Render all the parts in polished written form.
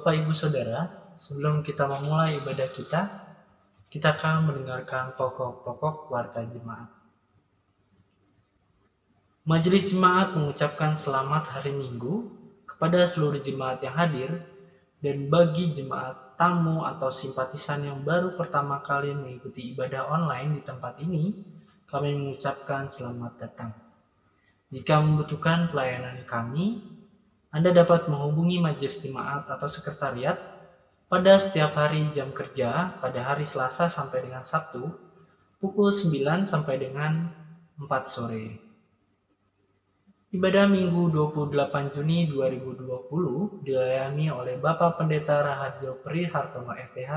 Bapak Ibu Saudara, sebelum kita memulai ibadah kita akan mendengarkan pokok-pokok warta jemaat. Majelis Jemaat mengucapkan selamat hari Minggu kepada seluruh jemaat yang hadir, dan bagi jemaat tamu atau simpatisan yang baru pertama kali mengikuti ibadah online di tempat ini, kami mengucapkan selamat datang. Jika membutuhkan pelayanan kami, Anda dapat menghubungi Majelis Jemaat atau sekretariat pada setiap hari jam kerja pada hari Selasa sampai dengan Sabtu, pukul 9 sampai dengan 4 sore. Ibadah Minggu 28 Juni 2020 dilayani oleh Bapak Pendeta Raharjo Prihartono STH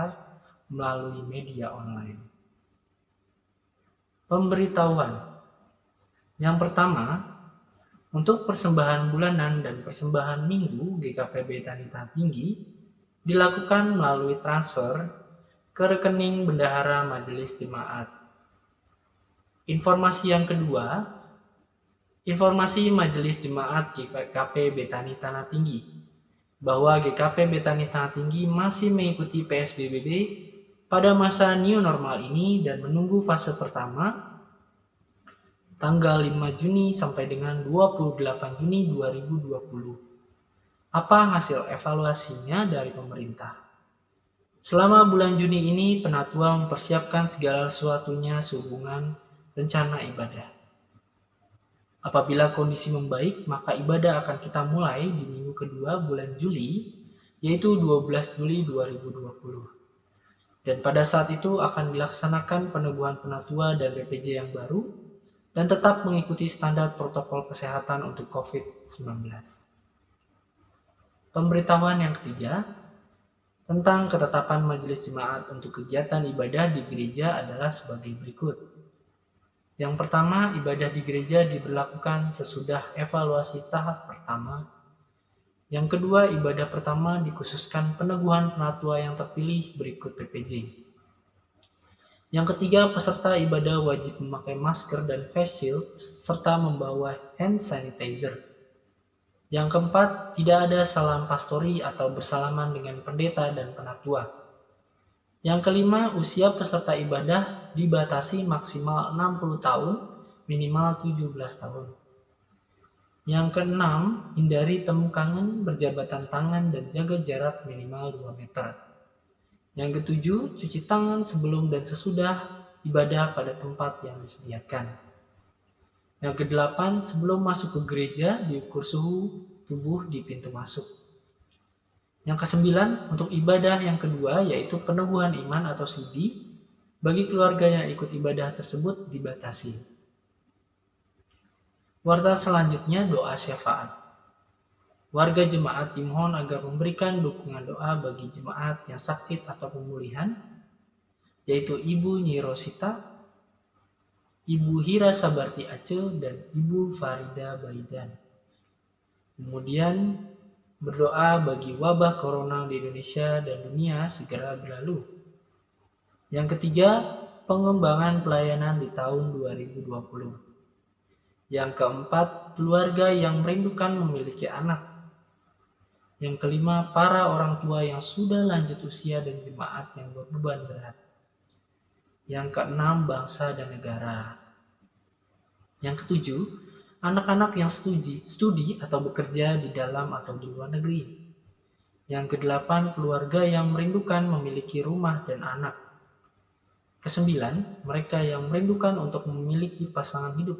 melalui media online. Pemberitahuan. Yang pertama, untuk persembahan bulanan dan persembahan minggu GKP Betanita Tinggi dilakukan melalui transfer ke rekening Bendahara Majelis Jemaat. Informasi yang kedua, informasi Majelis Jemaat GKP Betani Tanah Tinggi bahwa GKP Betani Tanah Tinggi masih mengikuti PSBB pada masa new normal ini dan menunggu fase pertama tanggal 5 Juni sampai dengan 28 Juni 2020. Apa hasil evaluasinya dari pemerintah? Selama bulan Juni ini, Penatua mempersiapkan segala sesuatunya sehubungan rencana ibadah. Apabila kondisi membaik, maka ibadah akan kita mulai di minggu kedua bulan Juli, yaitu 12 Juli 2020. Dan pada saat itu akan dilaksanakan peneguhan penatua dan BPJ yang baru, dan tetap mengikuti standar protokol kesehatan untuk COVID-19. Pemberitahuan yang ketiga, tentang ketetapan Majelis Jemaat untuk kegiatan ibadah di gereja adalah sebagai berikut. Yang pertama, ibadah di gereja diberlakukan sesudah evaluasi tahap pertama. Yang kedua, ibadah pertama dikhususkan peneguhan penatua yang terpilih berikut PPJ. Yang ketiga, peserta ibadah wajib memakai masker dan face shield serta membawa hand sanitizer. Yang keempat, tidak ada salam pastori atau bersalaman dengan pendeta dan penatua. Yang kelima, usia peserta ibadah dibatasi maksimal 60 tahun, minimal 17 tahun. Yang keenam, hindari temu kangen, berjabatan tangan, dan jaga jarak minimal 2 meter. Yang ketujuh, cuci tangan sebelum dan sesudah ibadah pada tempat yang disediakan. Yang kedelapan, sebelum masuk ke gereja, diukur suhu tubuh di pintu masuk. Yang kesembilan, untuk ibadah yang kedua yaitu peneguhan iman atau sudi, bagi keluarga yang ikut ibadah tersebut dibatasi. Warta selanjutnya doa syafaat. Warga jemaat dimohon agar memberikan dukungan doa bagi jemaat yang sakit atau pemulihan, yaitu Ibu Nyi Rosita, Ibu Hira Sabarti Aceh, dan Ibu Farida Baidan. Kemudian berdoa bagi wabah corona di Indonesia dan dunia segera berlalu. Yang ketiga, pengembangan pelayanan di tahun 2020. Yang keempat, keluarga yang merindukan memiliki anak. Yang kelima, para orang tua yang sudah lanjut usia dan jemaat yang berbeban berat. Yang keenam, bangsa dan negara. Yang ketujuh, anak-anak yang studi atau bekerja di dalam atau di luar negeri. Yang kedelapan, keluarga yang merindukan memiliki rumah dan anak. Kesembilan, mereka yang merindukan untuk memiliki pasangan hidup.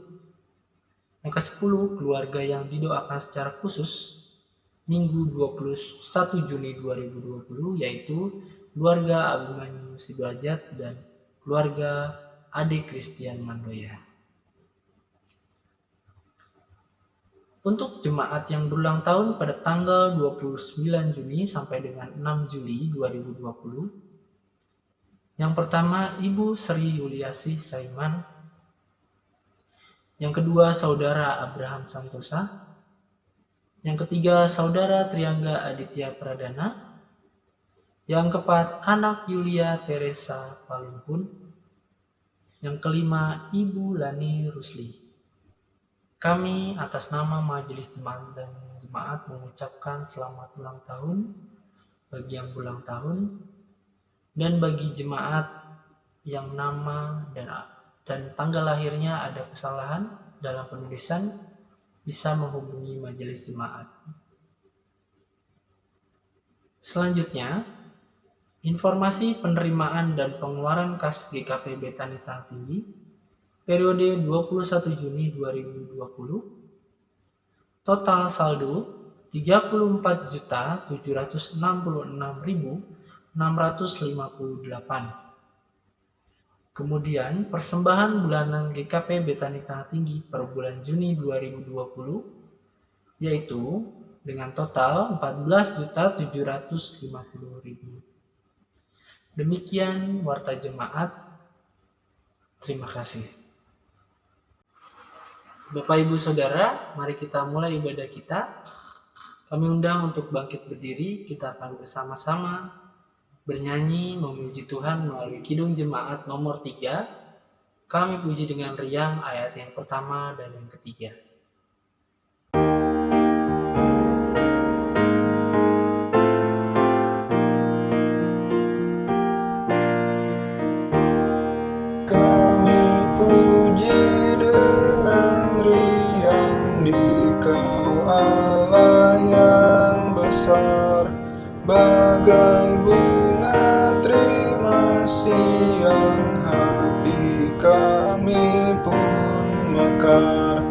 Yang kesepuluh, keluarga yang didoakan secara khusus Minggu 21 Juni 2020, yaitu keluarga Abimanyu Sidrajat dan keluarga Ade Christian Mandoya. Untuk jemaat yang berulang tahun pada tanggal 29 Juni sampai dengan 6 Juli 2020, yang pertama Ibu Sri Yuliasih Saiman, yang kedua Saudara Abraham Santosa, yang ketiga Saudara Triangga Aditya Pradana, yang keempat anak Yulia Teresa Palumpun, yang kelima Ibu Lani Rusli. Kami atas nama Majelis Jemaat dan Jemaat mengucapkan selamat ulang tahun bagi yang ulang tahun, dan bagi jemaat yang nama dan tanggal lahirnya ada kesalahan dalam penulisan, bisa menghubungi majelis jemaat. Selanjutnya, informasi penerimaan dan pengeluaran kas GKP Betani Tahap Tinggi periode 21 Juni 2020, total saldo 34.766.658. Kemudian persembahan bulanan GKP Betani Tahap Tinggi per bulan Juni 2020 yaitu dengan total 14.750.000. Demikian warta jemaat. Terima kasih. Bapak Ibu Saudara, mari kita mulai ibadah kita. Kami undang untuk bangkit berdiri, kita akan bersama-sama bernyanyi memuji Tuhan melalui Kidung Jemaat nomor 3. Kami puji dengan riang ayat yang pertama dan yang ketiga. Bagai bunga terima siang, hati kami pun mekar.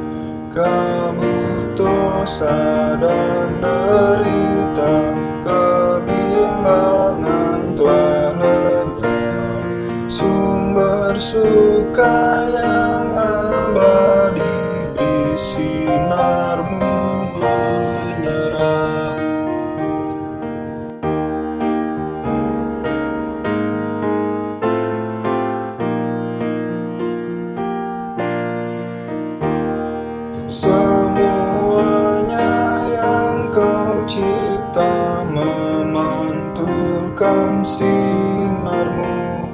Kamu dosa dan derita, kebimbangan telah lenyap. Sumber suka yang abadi, beri sinarmu menyerap. Semuanya yang kau cipta memantulkan sinarmu.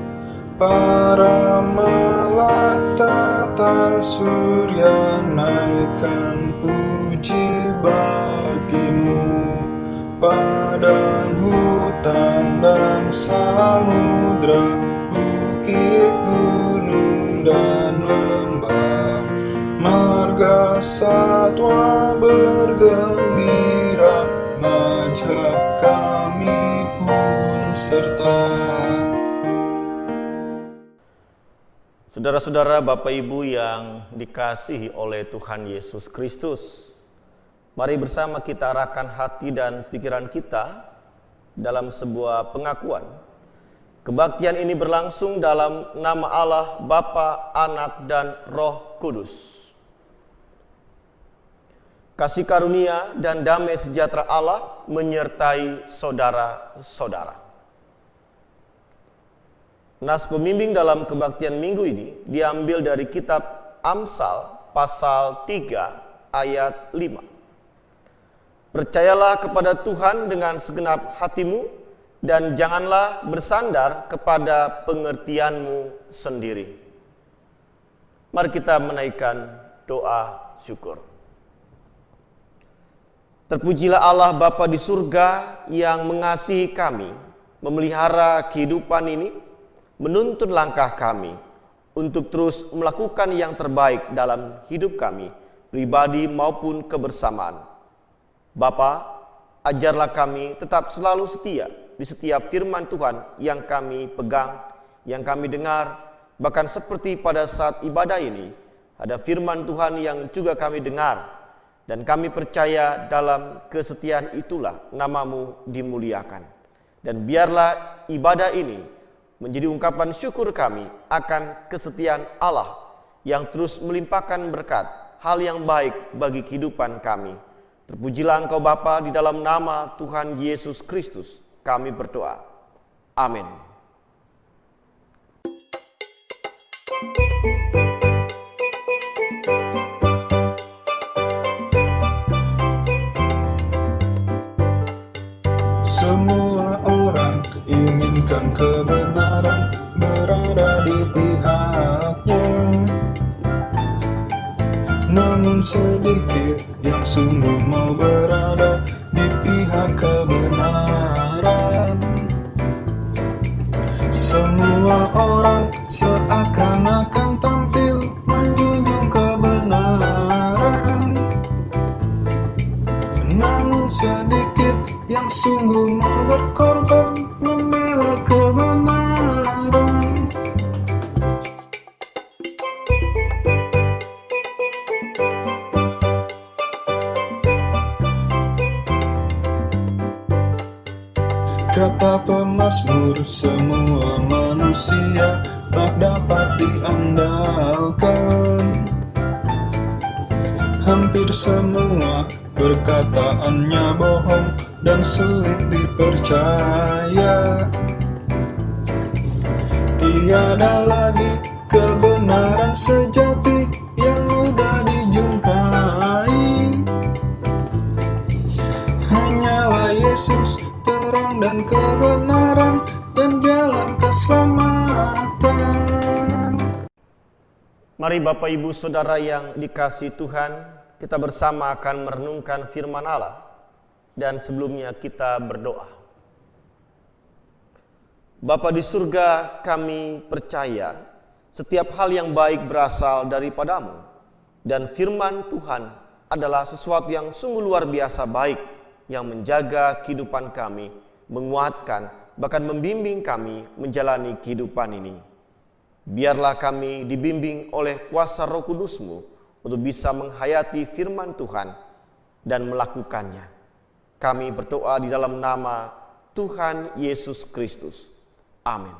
Para malaikat tata surya naikkan puji bagimu. Padang, hutan, dan samudra, bukit, gunung, dan lembah, marga satwa bergembira, ngajak kami pun serta. Saudara-saudara, Bapak Ibu yang dikasihi oleh Tuhan Yesus Kristus, mari bersama kita arahkan hati dan pikiran kita dalam sebuah pengakuan. Kebaktian ini berlangsung dalam nama Allah, Bapa, Anak, dan Roh Kudus. Kasih karunia dan damai sejahtera Allah menyertai saudara-saudara. Nas pembimbing dalam kebaktian minggu ini diambil dari kitab Amsal pasal 3 ayat 5. Percayalah kepada Tuhan dengan segenap hatimu dan janganlah bersandar kepada pengertianmu sendiri. Mari kita menaikkan doa syukur. Terpujilah Allah Bapa di surga yang mengasihi kami, memelihara kehidupan ini, menuntun langkah kami untuk terus melakukan yang terbaik dalam hidup kami, pribadi maupun kebersamaan. Bapa, ajarlah kami tetap selalu setia di setiap firman Tuhan yang kami pegang, yang kami dengar, bahkan seperti pada saat ibadah ini, ada firman Tuhan yang juga kami dengar, dan kami percaya dalam kesetiaan itulah namamu dimuliakan. Dan biarlah ibadah ini menjadi ungkapan syukur kami akan kesetiaan Allah yang terus melimpahkan berkat, hal yang baik bagi kehidupan kami. Terpujilah Engkau Bapa, di dalam nama Tuhan Yesus Kristus kami berdoa. Amin. Semua orang inginkan kebenaran, berada di pihaknya. Namun sedikit yang sungguh mau berada di pihak kebenaran. Semua orang seakan-akan tampil menjunjung kebenaran, namun sedikit yang sungguh mau berkorban membela kebenaran. Kata pemazmur, semua manusia tak dapat diandalkan. Hampir semua perkataannya bohong dan sulit dipercaya. Tiada lagi kebenaran sejati yang mudah dijumpai. Hanyalah Yesus, terang dan kebenaran dan jalan keselamatan. Mari Bapak Ibu Saudara yang dikasihi Tuhan, kita bersama akan merenungkan firman Allah. Dan sebelumnya kita berdoa. Bapa di surga, kami percaya setiap hal yang baik berasal daripadamu. Dan firman Tuhan adalah sesuatu yang sungguh luar biasa baik, yang menjaga kehidupan kami, menguatkan, bahkan membimbing kami menjalani kehidupan ini. Biarlah kami dibimbing oleh kuasa Roh Kudus-Mu untuk bisa menghayati firman Tuhan dan melakukannya. Kami berdoa di dalam nama Tuhan Yesus Kristus. Amin.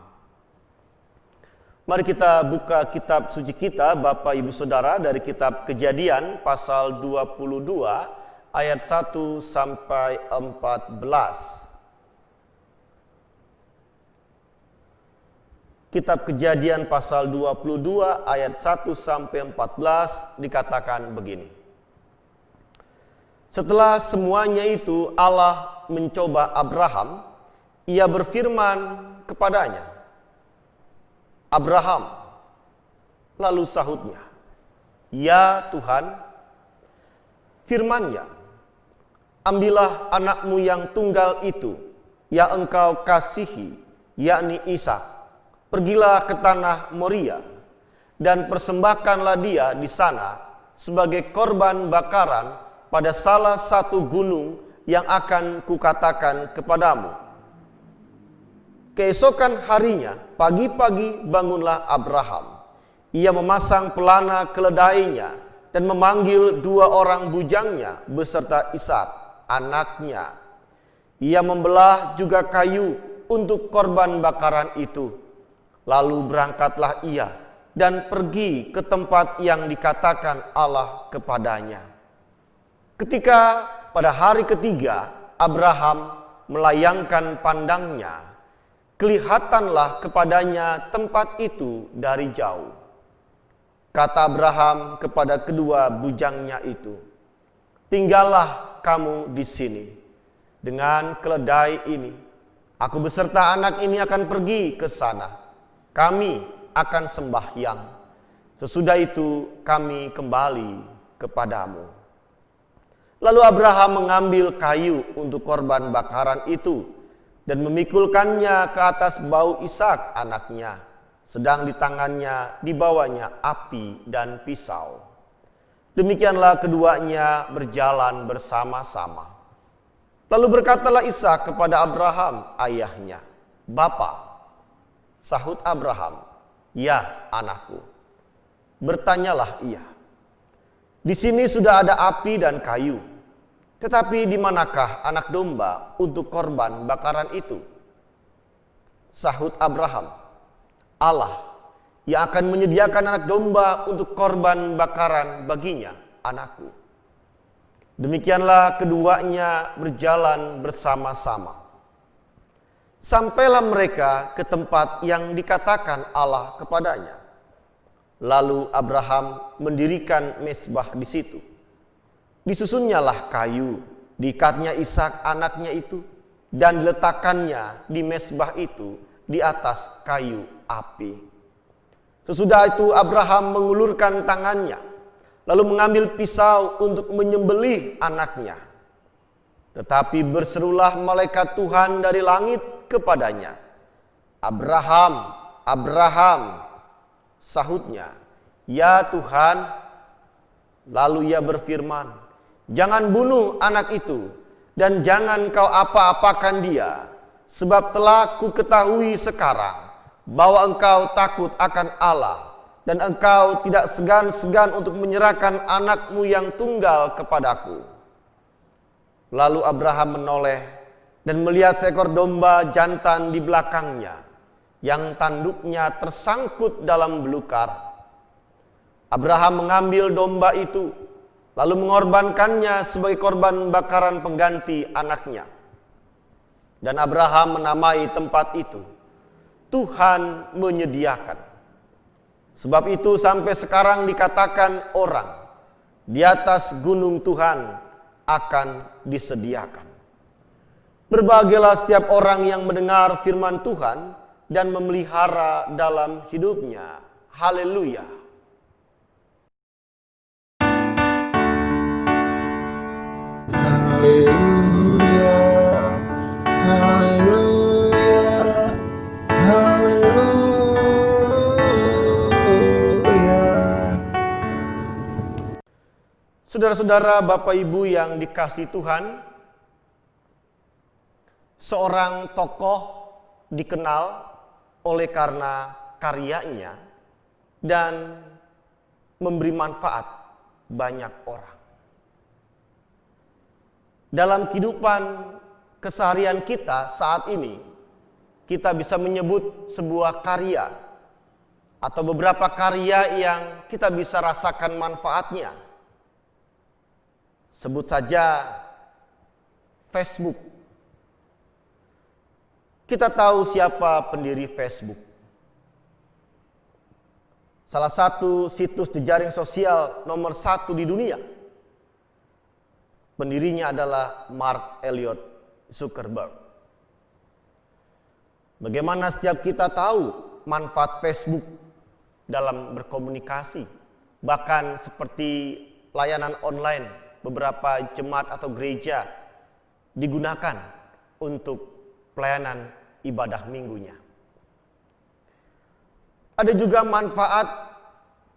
Mari kita buka kitab suci kita, Bapak Ibu Saudara, dari kitab Kejadian pasal 22 ayat 1 sampai 14. Kitab Kejadian pasal 22 ayat 1 sampai 14 dikatakan begini. Setelah semuanya itu Allah mencoba Abraham, ia berfirman kepadanya, Abraham. Lalu sahutnya, ya Tuhan. Firman-Nya, ambillah anakmu yang tunggal itu, yang engkau kasihi, yakni Ishak. Pergilah ke tanah Moria dan persembahkanlah dia di sana sebagai korban bakaran pada salah satu gunung yang akan kukatakan kepadamu. Keesokan harinya, pagi-pagi bangunlah Abraham. Ia memasang pelana keledainya dan memanggil 2 orang bujangnya beserta Ishak, anaknya. Ia membelah juga kayu untuk korban bakaran itu. Lalu berangkatlah ia dan pergi ke tempat yang dikatakan Allah kepadanya. Ketika pada hari ketiga Abraham melayangkan pandangnya, kelihatanlah kepadanya tempat itu dari jauh. Kata Abraham kepada kedua bujangnya itu, tinggallah kamu di sini dengan keledai ini. Aku beserta anak ini akan pergi ke sana. Kami akan sembahyang. Sesudah itu kami kembali kepadamu. Lalu Abraham mengambil kayu untuk korban bakaran itu dan memikulkannya ke atas bau Ishak anaknya. Sedang di tangannya dibawanya api dan pisau. Demikianlah keduanya berjalan bersama-sama. Lalu berkatalah Ishak kepada Abraham ayahnya, Bapa. Sahut Abraham, ya anakku. Bertanyalah ia, di sini sudah ada api dan kayu, tetapi di manakah anak domba untuk korban bakaran itu? Sahut Abraham, Allah yang akan menyediakan anak domba untuk korban bakaran baginya, anakku. Demikianlah keduanya berjalan bersama-sama. Sampailah mereka ke tempat yang dikatakan Allah kepadanya. Lalu Abraham mendirikan mezbah di situ. Disusunnyalah kayu, diikatnya Ishak anaknya itu, dan diletakkannya di mezbah itu di atas kayu api. Sesudah itu Abraham mengulurkan tangannya, lalu mengambil pisau untuk menyembelih anaknya. Tetapi berserulah malaikat Tuhan dari langit kepadanya, Abraham, Abraham, sahutnya, ya Tuhan. Lalu ia berfirman, jangan bunuh anak itu, dan jangan kau apa-apakan dia, sebab telah ku ketahui sekarang bahwa engkau takut akan Allah, dan engkau tidak segan-segan untuk menyerahkan anakmu yang tunggal kepadaku. Lalu Abraham menoleh dan melihat seekor domba jantan di belakangnya, yang tanduknya tersangkut dalam belukar. Abraham mengambil domba itu, lalu mengorbankannya sebagai korban bakaran pengganti anaknya. Dan Abraham menamai tempat itu, Tuhan menyediakan. Sebab itu sampai sekarang dikatakan orang, di atas gunung Tuhan akan disediakan. Berbahagialah setiap orang yang mendengar firman Tuhan dan memelihara dalam hidupnya. Haleluya. Haleluya, haleluya, haleluya. Saudara-saudara, Bapak Ibu yang dikasihi Tuhan, seorang tokoh dikenal oleh karena karyanya dan memberi manfaat banyak orang. Dalam kehidupan keseharian kita saat ini, kita bisa menyebut sebuah karya atau beberapa karya yang kita bisa rasakan manfaatnya. Sebut saja Facebook. Kita tahu siapa pendiri Facebook. Salah satu situs jejaring sosial nomor 1 di dunia. Pendirinya adalah Mark Elliot Zuckerberg. Bagaimana setiap kita tahu manfaat Facebook dalam berkomunikasi. Bahkan seperti layanan online, beberapa jemaat atau gereja digunakan untuk pelayanan ibadah minggunya. Ada juga manfaat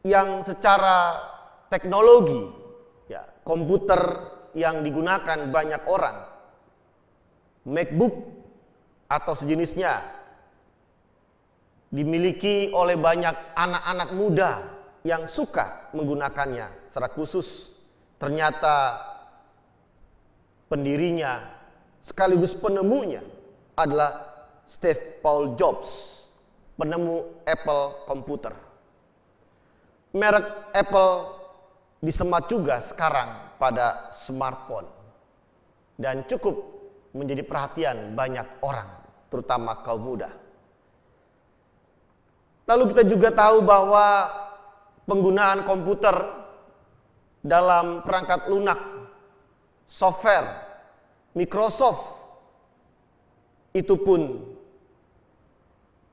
yang secara teknologi, ya, komputer yang digunakan banyak orang, MacBook atau sejenisnya, dimiliki oleh banyak anak-anak muda yang suka menggunakannya secara khusus. Ternyata pendirinya sekaligus penemunya adalah Steve Paul Jobs, penemu Apple komputer. Merek Apple disemat juga sekarang pada smartphone dan cukup menjadi perhatian banyak orang, terutama kaum muda. Lalu kita juga tahu bahwa penggunaan komputer dalam perangkat lunak, software, Microsoft, itu pun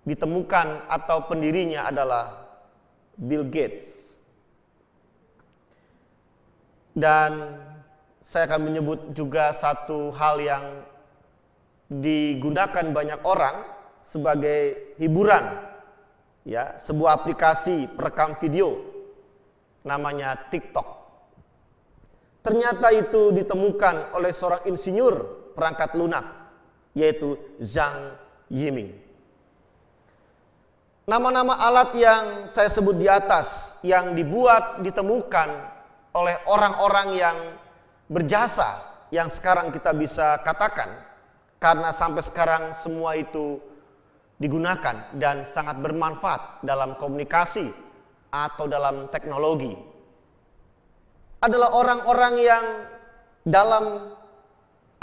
ditemukan atau pendirinya adalah Bill Gates. Dan saya akan menyebut juga satu hal yang digunakan banyak orang sebagai hiburan, ya, sebuah aplikasi perekam video namanya TikTok. Ternyata itu ditemukan oleh seorang insinyur perangkat lunak, yaitu Zhang Yiming. Nama-nama alat yang saya sebut di atas yang ditemukan oleh orang-orang yang berjasa, yang sekarang kita bisa katakan, karena sampai sekarang semua itu digunakan dan sangat bermanfaat dalam komunikasi atau dalam teknologi, adalah orang-orang yang dalam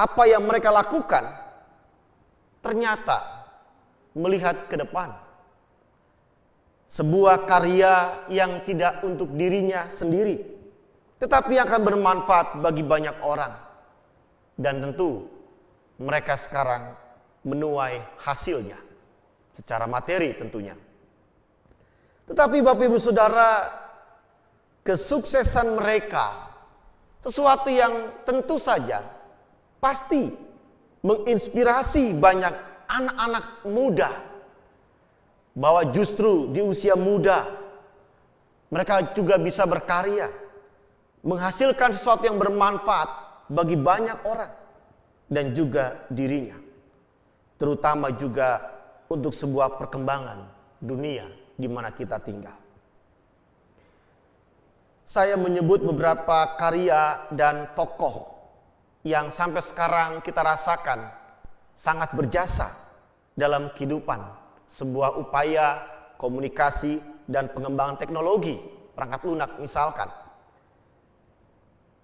apa yang mereka lakukan ternyata melihat ke depan. Sebuah karya yang tidak untuk dirinya sendiri, tetapi yang akan bermanfaat bagi banyak orang. Dan tentu mereka sekarang menuai hasilnya secara materi tentunya. Tetapi Bapak Ibu Saudara, kesuksesan mereka sesuatu yang tentu saja pasti menginspirasi banyak anak-anak muda bahwa justru di usia muda mereka juga bisa berkarya, menghasilkan sesuatu yang bermanfaat bagi banyak orang dan juga dirinya, terutama juga untuk sebuah perkembangan dunia di mana kita tinggal. Saya menyebut beberapa karya dan tokoh yang sampai sekarang kita rasakan sangat berjasa dalam kehidupan sebuah upaya komunikasi dan pengembangan teknologi perangkat lunak misalkan.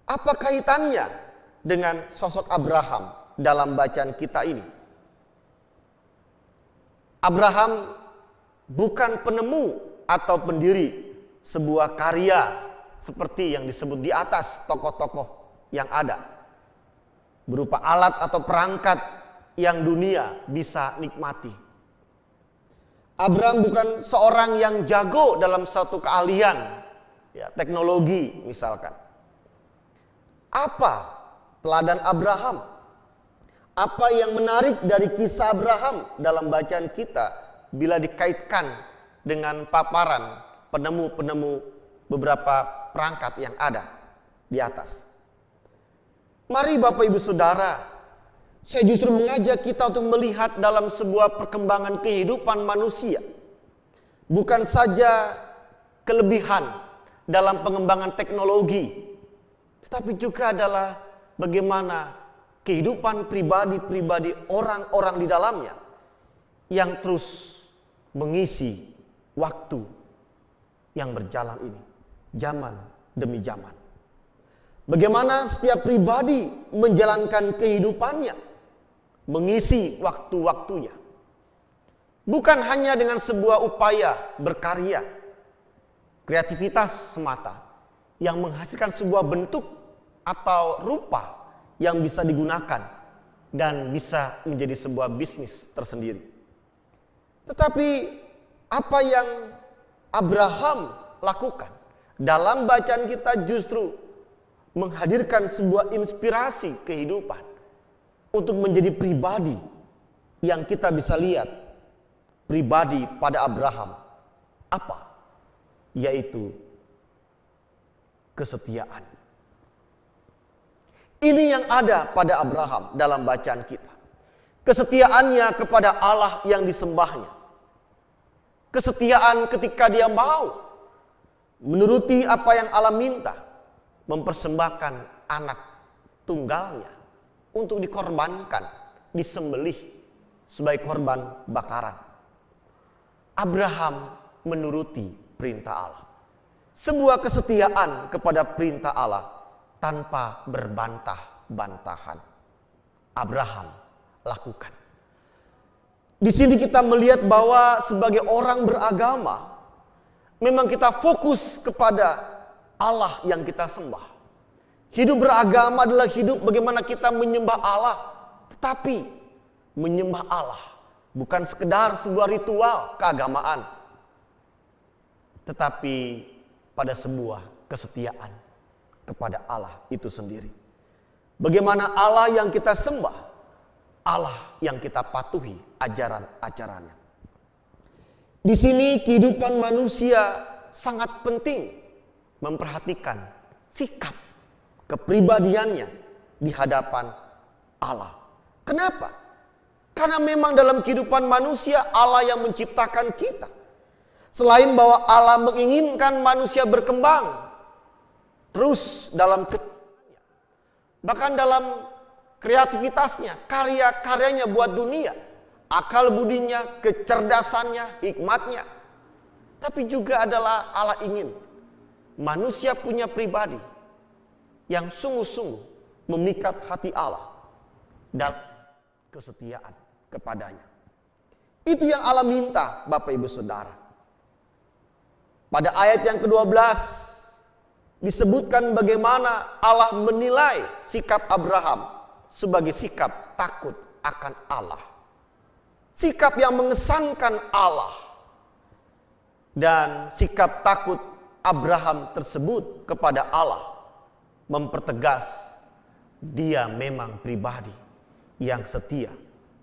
Apa kaitannya dengan sosok Abraham dalam bacaan kita ini? Abraham bukan penemu atau pendiri sebuah karya seperti yang disebut di atas tokoh-tokoh yang ada, berupa alat atau perangkat yang dunia bisa nikmati. Abraham bukan seorang yang jago dalam satu keahlian, teknologi misalkan. Apa teladan Abraham? Apa yang menarik dari kisah Abraham dalam bacaan kita bila dikaitkan dengan paparan penemu-penemu beberapa perangkat yang ada di atas? Mari Bapak Ibu Saudara, saya justru mengajak kita untuk melihat dalam sebuah perkembangan kehidupan manusia. Bukan saja kelebihan dalam pengembangan teknologi, tetapi juga adalah bagaimana kehidupan pribadi-pribadi orang-orang di dalamnya yang terus mengisi waktu yang berjalan ini, zaman demi zaman. Bagaimana setiap pribadi menjalankan kehidupannya, mengisi waktu-waktunya. Bukan hanya dengan sebuah upaya berkarya, kreativitas semata yang menghasilkan sebuah bentuk atau rupa yang bisa digunakan dan bisa menjadi sebuah bisnis tersendiri. Tetapi apa yang Abraham lakukan dalam bacaan kita justru menghadirkan sebuah inspirasi kehidupan untuk menjadi pribadi yang kita bisa lihat pribadi pada Abraham. Apa? Yaitu kesetiaan. Ini yang ada pada Abraham dalam bacaan kita. Kesetiaannya kepada Allah yang disembahnya. Kesetiaan ketika dia mau menuruti apa yang Allah minta, mempersembahkan anak tunggalnya untuk dikorbankan, disembelih sebagai korban bakaran. Abraham menuruti perintah Allah. Sebuah kesetiaan kepada perintah Allah tanpa berbantah-bantahan. Abraham lakukan. Di sini kita melihat bahwa sebagai orang beragama, memang kita fokus kepada Allah yang kita sembah. Hidup beragama adalah hidup bagaimana kita menyembah Allah. Tetapi menyembah Allah bukan sekedar sebuah ritual keagamaan, tetapi pada sebuah kesetiaan kepada Allah itu sendiri. Bagaimana Allah yang kita sembah, Allah yang kita patuhi ajaran-ajarannya. Di sini kehidupan manusia sangat penting memperhatikan sikap kepribadiannya di hadapan Allah. Kenapa? Karena memang dalam kehidupan manusia Allah yang menciptakan kita. Selain bahwa Allah menginginkan manusia berkembang terus dalam kehidupannya, bahkan dalam kreativitasnya, karya-karyanya buat dunia, akal budinya, kecerdasannya, hikmatnya. Tapi juga adalah Allah ingin manusia punya pribadi yang sungguh-sungguh memikat hati Allah dan kesetiaan kepadanya. Itu yang Allah minta, Bapak Ibu Saudara. Pada ayat yang ke-12 disebutkan bagaimana Allah menilai sikap Abraham sebagai sikap takut akan Allah. Sikap yang mengesankan Allah. Dan sikap takut Abraham tersebut kepada Allah mempertegas dia memang pribadi yang setia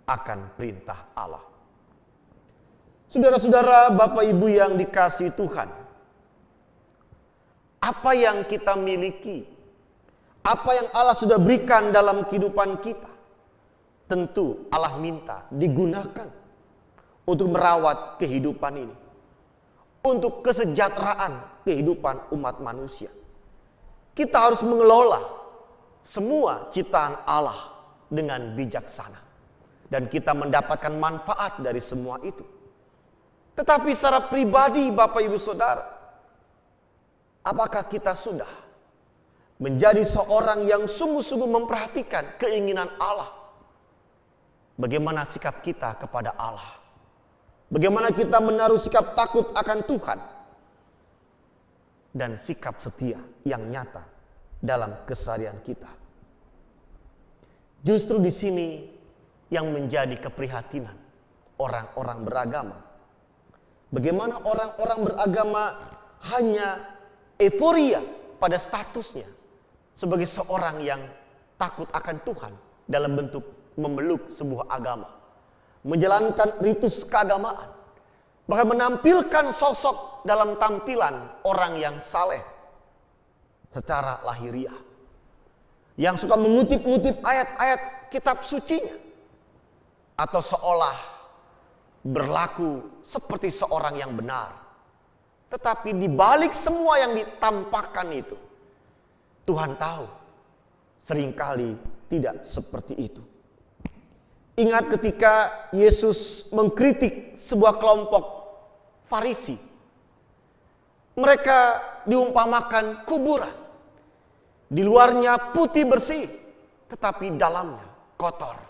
akan perintah Allah. Saudara-saudara, Bapak Ibu yang dikasihi Tuhan, apa yang kita miliki, apa yang Allah sudah berikan dalam kehidupan kita, tentu Allah minta digunakan untuk merawat kehidupan ini, untuk kesejahteraan kehidupan umat manusia. Kita harus mengelola semua ciptaan Allah dengan bijaksana, dan kita mendapatkan manfaat dari semua itu. Tetapi secara pribadi, Bapak Ibu Saudara, apakah kita sudah menjadi seorang yang sungguh-sungguh memperhatikan keinginan Allah? Bagaimana sikap kita kepada Allah? Bagaimana kita menaruh sikap takut akan Tuhan? Dan sikap setia yang nyata dalam keseharian kita. Justru di sini yang menjadi keprihatinan orang-orang beragama. Bagaimana orang-orang beragama hanya euforia pada statusnya sebagai seorang yang takut akan Tuhan dalam bentuk memeluk sebuah agama, menjalankan ritus keagamaan, bahkan menampilkan sosok dalam tampilan orang yang saleh secara lahiriah, yang suka mengutip-ngutip ayat-ayat kitab sucinya, atau seolah berlaku seperti seorang yang benar. Tetapi di balik semua yang ditampakkan itu, Tuhan tahu seringkali tidak seperti itu. Ingat ketika Yesus mengkritik sebuah kelompok Farisi. Mereka diumpamakan kuburan. Di luarnya putih bersih, tetapi dalamnya kotor.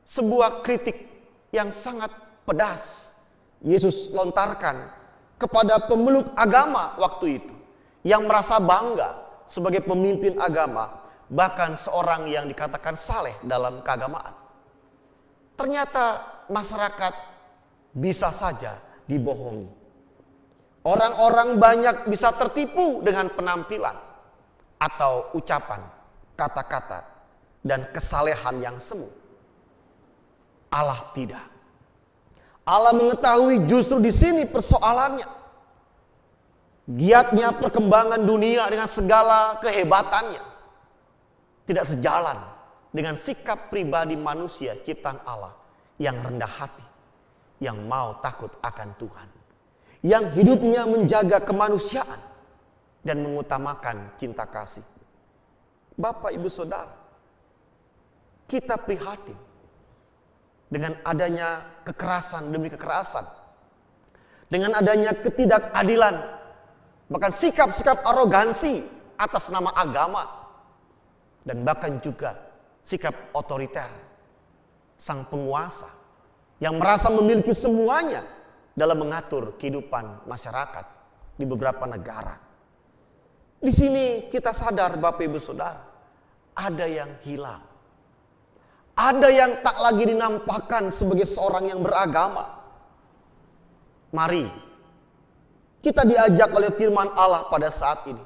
Sebuah kritik yang sangat pedas Yesus lontarkan kepada pemeluk agama waktu itu, yang merasa bangga sebagai pemimpin agama, bahkan seorang yang dikatakan saleh dalam keagamaan. Ternyata masyarakat bisa saja dibohongi. Orang-orang banyak bisa tertipu dengan penampilan atau ucapan, kata-kata, dan kesalehan yang semu. Allah tidak. Allah mengetahui justru di sini persoalannya. Giatnya perkembangan dunia dengan segala kehebatannya tidak sejalan dengan sikap pribadi manusia ciptaan Allah yang rendah hati, yang mau takut akan Tuhan, yang hidupnya menjaga kemanusiaan dan mengutamakan cinta kasih. Bapak, Ibu, Saudara, kita prihatin dengan adanya kekerasan demi kekerasan, dengan adanya ketidakadilan, bahkan sikap-sikap arogansi atas nama agama, dan bahkan juga sikap otoriter sang penguasa yang merasa memiliki semuanya dalam mengatur kehidupan masyarakat di beberapa negara. Di sini kita sadar, Bapak Ibu Saudara, ada yang hilang. Ada yang tak lagi dinampakkan sebagai seorang yang beragama. Mari kita diajak oleh firman Allah pada saat ini.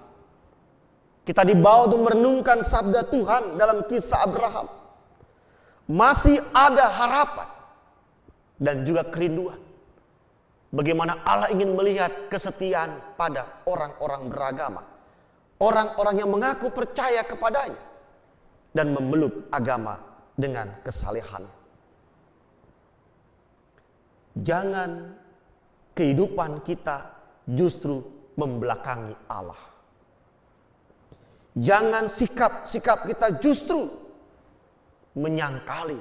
Kita dibawa untuk merenungkan sabda Tuhan dalam kisah Abraham. Masih ada harapan dan juga kerinduan. Bagaimana Allah ingin melihat kesetiaan pada orang-orang beragama. Orang-orang yang mengaku percaya kepadanya dan memeluk agama dengan kesalehan. Jangan kehidupan kita justru membelakangi Allah. Jangan sikap-sikap kita justru menyangkali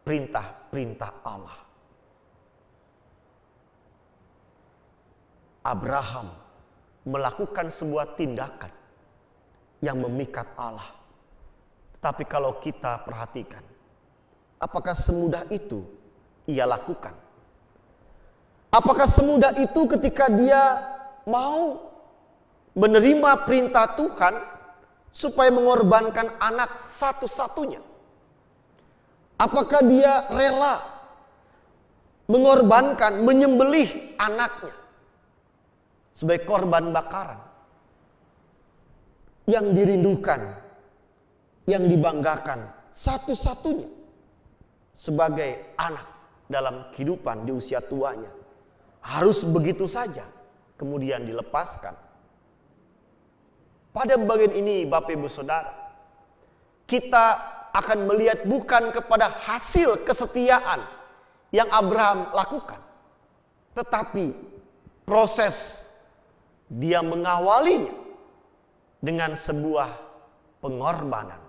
perintah-perintah Allah. Abraham melakukan sebuah tindakan yang memikat Allah. Tapi kalau kita perhatikan, apakah semudah itu ia lakukan? Apakah semudah itu ketika dia mau menerima perintah Tuhan supaya mengorbankan anak satu-satunya? Apakah dia rela mengorbankan, menyembelih anaknya sebagai korban bakaran yang dirindukan, yang dibanggakan satu-satunya sebagai anak dalam kehidupan di usia tuanya harus begitu saja kemudian dilepaskan. Pada bagian ini Bapak Ibu Saudara, kita akan melihat bukan kepada hasil kesetiaan yang Abraham lakukan, tetapi proses dia mengawalinya dengan sebuah pengorbanan.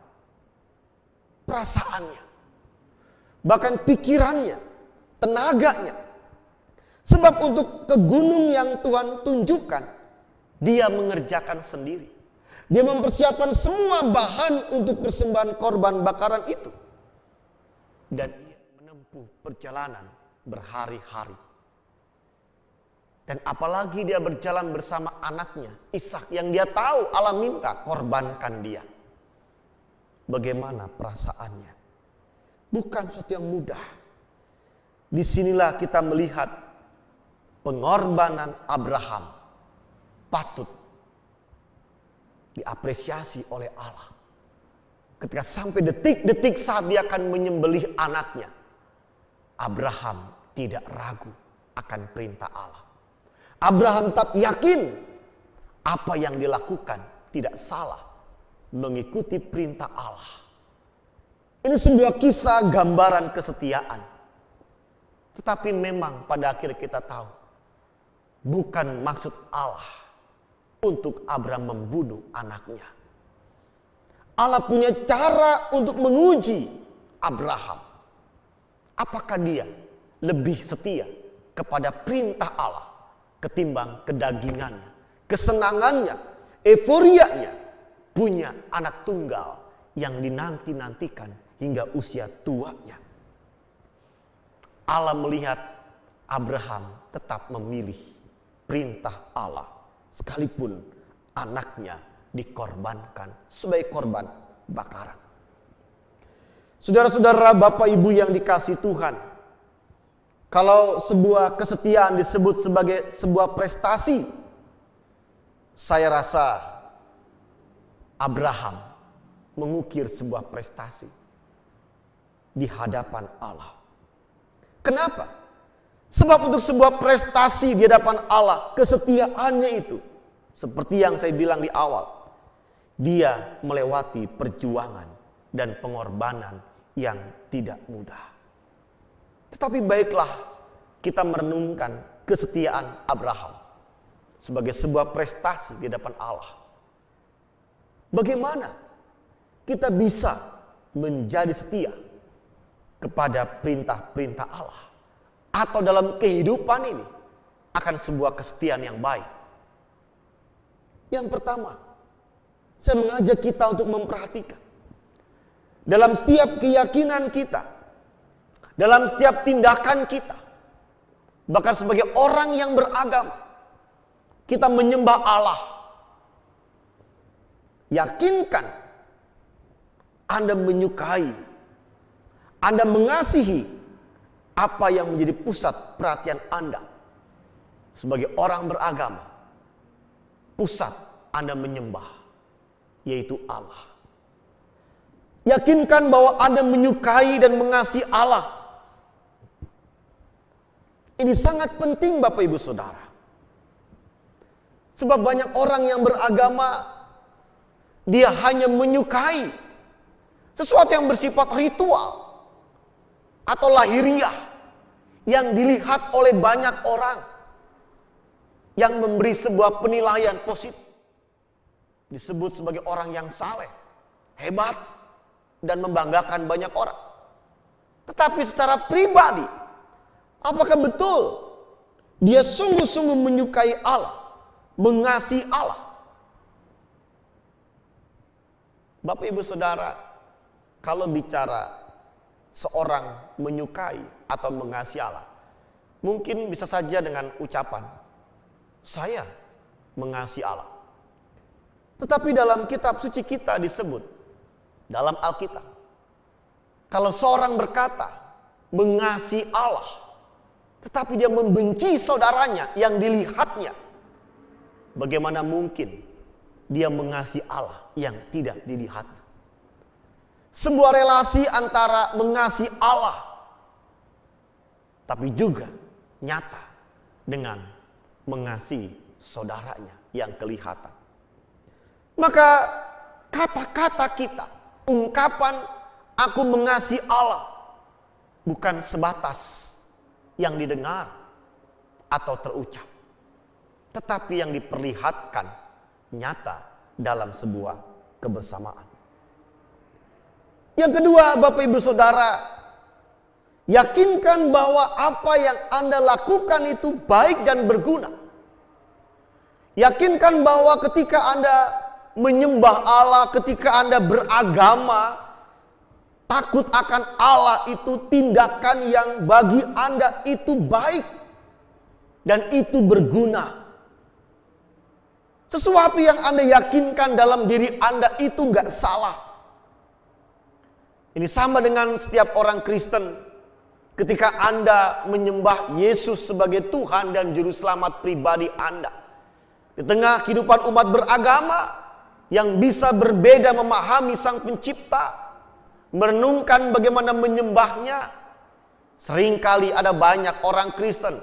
Perasaannya, bahkan pikirannya, tenaganya. Sebab untuk ke gunung yang Tuhan tunjukkan, dia mengerjakan sendiri. Dia mempersiapkan semua bahan untuk persembahan korban bakaran itu. Dan dia menempuh perjalanan berhari-hari. Dan apalagi dia berjalan bersama anaknya, Ishak, yang dia tahu Allah minta korbankan dia. Bagaimana perasaannya? Bukan sesuatu yang mudah. Disinilah kita melihat pengorbanan Abraham patut diapresiasi oleh Allah. Ketika sampai detik-detik saat dia akan menyembelih anaknya, Abraham tidak ragu akan perintah Allah. Abraham tetap yakin apa yang dilakukan tidak salah, mengikuti perintah Allah. Ini sebuah kisah gambaran kesetiaan. Tetapi memang pada akhir kita tahu, bukan maksud Allah untuk Abraham membunuh anaknya. Allah punya cara untuk menguji Abraham. Apakah dia lebih setia kepada perintah Allah ketimbang kedagingannya, kesenangannya, euforianya, punya anak tunggal yang dinanti-nantikan hingga usia tuanya. Allah melihat Abraham tetap memilih perintah Allah, sekalipun anaknya dikorbankan sebagai korban bakaran. Saudara-saudara, Bapak Ibu yang dikasihi Tuhan, kalau sebuah kesetiaan disebut sebagai sebuah prestasi, saya rasa Abraham mengukir sebuah prestasi di hadapan Allah. Kenapa? Sebab untuk sebuah prestasi di hadapan Allah, kesetiaannya itu, seperti yang saya bilang di awal, dia melewati perjuangan dan pengorbanan yang tidak mudah. Tetapi baiklah kita merenungkan kesetiaan Abraham sebagai sebuah prestasi di hadapan Allah. Bagaimana kita bisa menjadi setia kepada perintah-perintah Allah, atau dalam kehidupan ini akan sebuah kesetiaan yang baik? Yang pertama, saya mengajak kita untuk memperhatikan dalam setiap keyakinan kita, dalam setiap tindakan kita, bahkan sebagai orang yang beragama, kita menyembah Allah. Yakinkan Anda menyukai, Anda mengasihi apa yang menjadi pusat perhatian Anda. Sebagai orang beragama, pusat Anda menyembah, yaitu Allah. Yakinkan bahwa Anda menyukai dan mengasihi Allah. Ini sangat penting Bapak Ibu Saudara. Sebab banyak orang yang beragama, dia hanya menyukai sesuatu yang bersifat ritual atau lahiriah yang dilihat oleh banyak orang, yang memberi sebuah penilaian positif. Disebut sebagai orang yang saleh, hebat, dan membanggakan banyak orang. Tetapi secara pribadi, apakah betul dia sungguh-sungguh menyukai Allah, mengasihi Allah? Bapak Ibu Saudara, kalau bicara seorang menyukai atau mengasihi Allah, mungkin bisa saja dengan ucapan, saya mengasihi Allah. Tetapi dalam kitab suci kita disebut, dalam Alkitab, kalau seorang berkata mengasihi Allah, tetapi dia membenci saudaranya yang dilihatnya, bagaimana mungkin dia mengasihi Allah yang tidak dilihatnya? Sebuah relasi antara mengasihi Allah tapi juga nyata dengan mengasihi saudaranya yang kelihatan. Maka kata-kata kita, ungkapan aku mengasihi Allah, bukan sebatas yang didengar atau terucap, tetapi yang diperlihatkan nyata dalam sebuah kebersamaan. Yang kedua, Bapak Ibu Saudara, yakinkan bahwa apa yang Anda lakukan itu baik dan berguna. Yakinkan bahwa ketika Anda menyembah Allah, ketika Anda beragama, takut akan Allah itu tindakan yang bagi Anda itu baik dan itu berguna. Sesuatu yang Anda yakinkan dalam diri Anda itu nggak salah. Ini sama dengan setiap orang Kristen. Ketika Anda menyembah Yesus sebagai Tuhan dan Juru Selamat pribadi Anda, di tengah kehidupan umat beragama yang bisa berbeda memahami Sang Pencipta, merenungkan bagaimana menyembahnya, seringkali ada banyak orang Kristen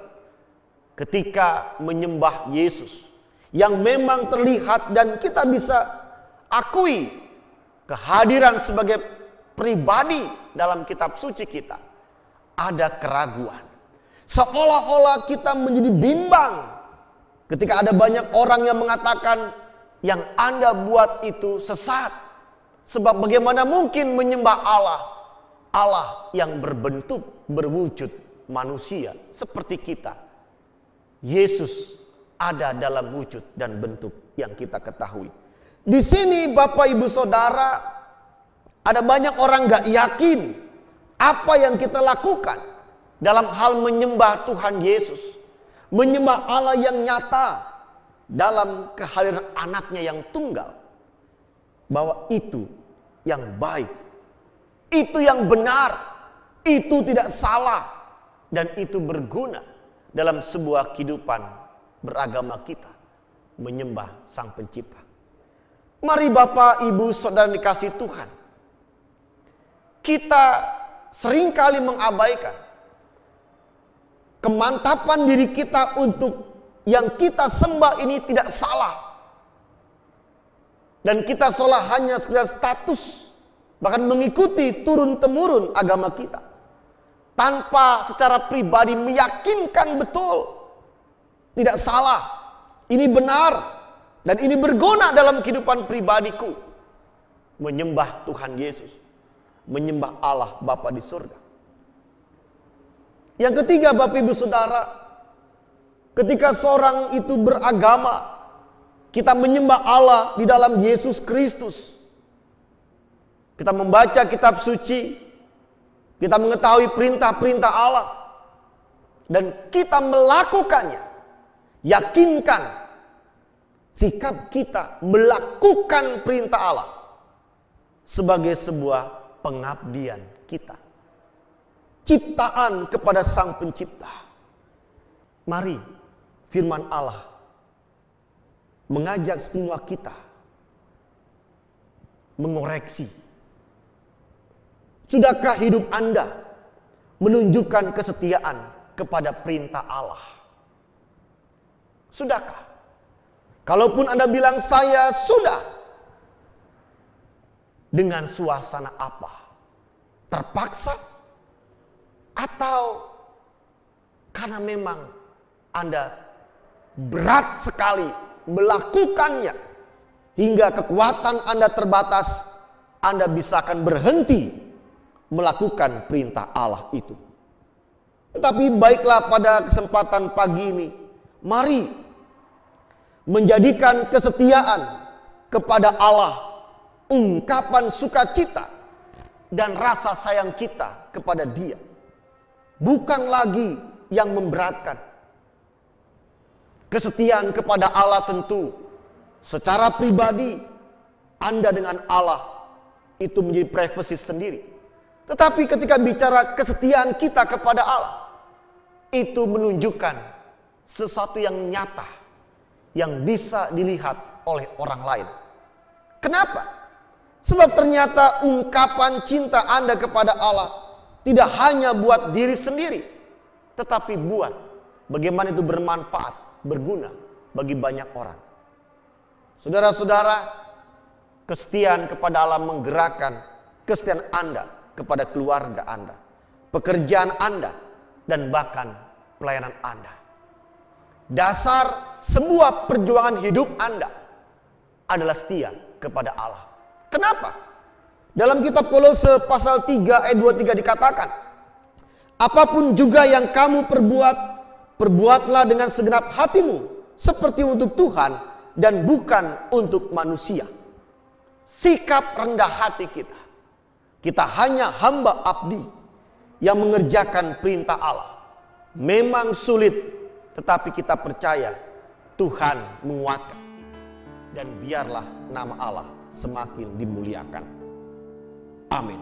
ketika menyembah Yesus yang memang terlihat dan kita bisa akui kehadiran sebagai pribadi dalam kitab suci kita, ada keraguan. Seolah-olah kita menjadi bimbang ketika ada banyak orang yang mengatakan yang Anda buat itu sesat. Sebab bagaimana mungkin menyembah Allah, Allah yang berbentuk berwujud manusia seperti kita. Yesus ada dalam wujud dan bentuk yang kita ketahui. Di sini Bapak Ibu Saudara, ada banyak orang gak yakin apa yang kita lakukan dalam hal menyembah Tuhan Yesus, menyembah Allah yang nyata dalam kehadiran anaknya yang tunggal, bahwa itu yang baik, itu yang benar, itu tidak salah, dan itu berguna dalam sebuah kehidupan beragama kita, menyembah Sang Pencipta. Mari Bapak, Ibu, Saudara dikasih Tuhan, kita seringkali mengabaikan kemantapan diri kita untuk yang kita sembah ini tidak salah. Dan kita seolah hanya sekedar status, bahkan mengikuti turun-temurun agama kita, tanpa secara pribadi meyakinkan betul tidak salah, ini benar, dan ini berguna dalam kehidupan pribadiku. Menyembah Tuhan Yesus, menyembah Allah Bapa di surga. Yang ketiga Bapak Ibu Saudara, ketika seorang itu beragama, kita menyembah Allah di dalam Yesus Kristus. Kita membaca kitab suci, kita mengetahui perintah-perintah Allah, dan kita melakukannya. Yakinkan sikap kita melakukan perintah Allah sebagai sebuah pengabdian kita, ciptaan kepada Sang Pencipta. Mari firman Allah mengajak semua kita mengoreksi. Sudahkah hidup Anda menunjukkan kesetiaan kepada perintah Allah? Sudahkah? Kalaupun Anda bilang saya sudah, dengan suasana apa? Terpaksa? Atau karena memang Anda berat sekali melakukannya, hingga kekuatan Anda terbatas, Anda bisa akan berhenti melakukan perintah Allah itu. Tetapi baiklah, pada kesempatan pagi ini, mari menjadikan kesetiaan kepada Allah ungkapan sukacita dan rasa sayang kita kepada Dia, bukan lagi yang memberatkan. Kesetiaan kepada Allah tentu secara pribadi Anda dengan Allah itu menjadi privasi sendiri. Tetapi ketika bicara kesetiaan kita kepada Allah, itu menunjukkan sesuatu yang nyata, yang bisa dilihat oleh orang lain. Kenapa? Sebab ternyata ungkapan cinta Anda kepada Allah tidak hanya buat diri sendiri, tetapi buat bagaimana itu bermanfaat, berguna bagi banyak orang. Saudara-saudara, kesetiaan kepada Allah menggerakkan kesetiaan Anda kepada keluarga Anda, pekerjaan Anda, dan bahkan pelayanan Anda. Dasar sebuah perjuangan hidup Anda adalah setia kepada Allah. Kenapa? Dalam kitab Kolose pasal 3 ayat 23 dikatakan, apapun juga yang kamu perbuat, perbuatlah dengan segenap hatimu seperti untuk Tuhan dan bukan untuk manusia. Sikap rendah hati kita. Kita hanya hamba abdi yang mengerjakan perintah Allah. Memang sulit, tetapi kita percaya Tuhan menguatkan kita. Dan biarlah nama Allah semakin dimuliakan. Amin.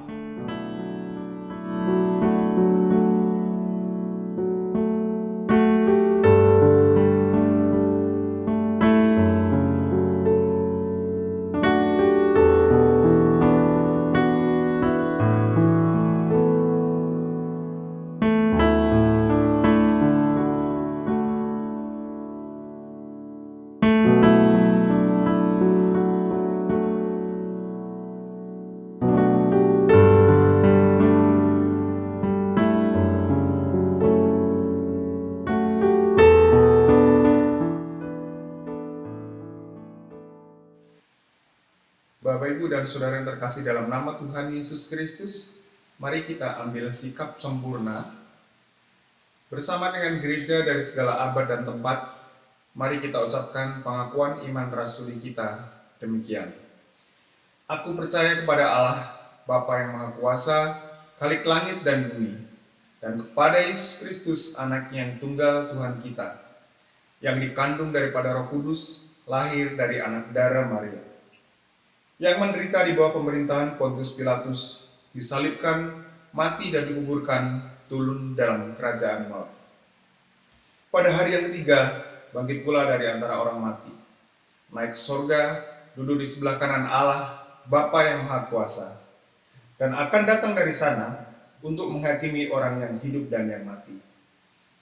Bapak, Ibu, dan Saudara yang terkasih dalam nama Tuhan Yesus Kristus, mari kita ambil sikap sempurna. Bersama dengan gereja dari segala abad dan tempat, mari kita ucapkan pengakuan iman rasuli kita demikian. Aku percaya kepada Allah, Bapa yang Maha Kuasa, Khalik langit dan bumi, dan kepada Yesus Kristus, Anaknya yang tunggal Tuhan kita, yang dikandung daripada Roh Kudus, lahir dari anak darah Maria, yang menderita di bawah pemerintahan Pontius Pilatus, disalibkan, mati dan dikuburkan, turun dalam kerajaan maut. Pada hari yang ketiga, bangkit pula dari antara orang mati, naik ke surga, duduk di sebelah kanan Allah, Bapa yang Maha Kuasa, dan akan datang dari sana untuk menghakimi orang yang hidup dan yang mati.